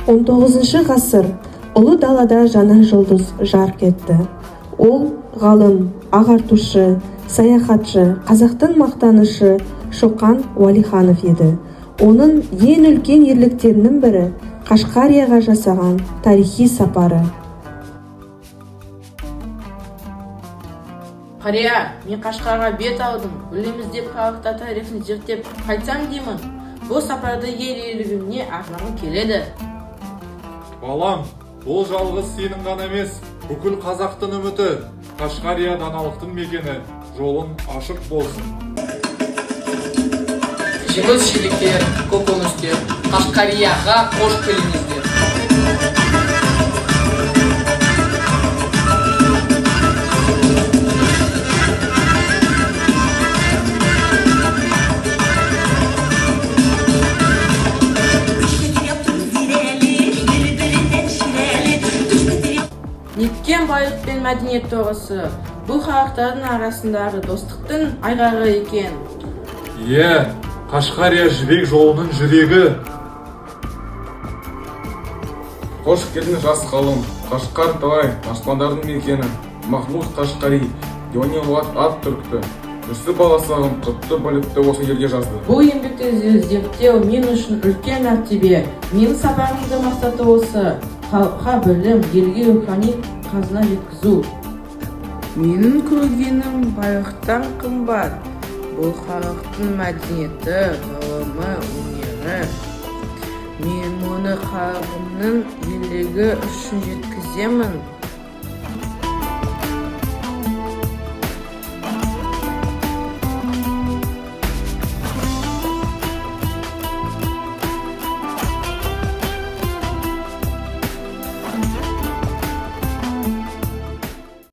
19-ғасыр ұлы далада жаңа жұлдыз жарқ етті. Ол ғалым, ағартушы, саяхатшы, қазақтың мақтанышы Шоқан Уәлиханов еді. Оның ең үлкен ерліктерінің бірі Қашқарияға жасаған тарихи сапары. Қария, мен Қашқарға бет алдым. Білеміз деп халықта тарихын зерттеп қайтсам деймін. Бұл сапарды ел игілігіне арнағым келеді. Балам, бұл жалғыз сенің ғана емес, бүкіл қазақтың үміті. Қашқария даналықтың мекені, жолың ашық болсын. Жеміс жидектер, көкөністер, Қашқарияға қош келіңіздер. Неткен байлық пен мәдениет тоғысы, бұл халықтардың арасындағы достықтың айғағы екен. Қашқария жібек жолының жүрегі. Қош келдің жас ғалым, Қашқар талай, аспандардың мекені. Махмуд Қашқари, Диони ат түрікті. Жүсіп баласағым құтты білікті осы елге жазды. Бұл еңбекті зерттеу мен үшін үлкен мәртебе. Менің сапарымның мақсаты осы, халыққа білім, елге рухани қазына жеткізу. Менің көргенім байлықтан қымбат. Бұл халықтың мәдениеті, ғылымы, өнері. Мен оны халқымның ерлігі үшін жеткіземін.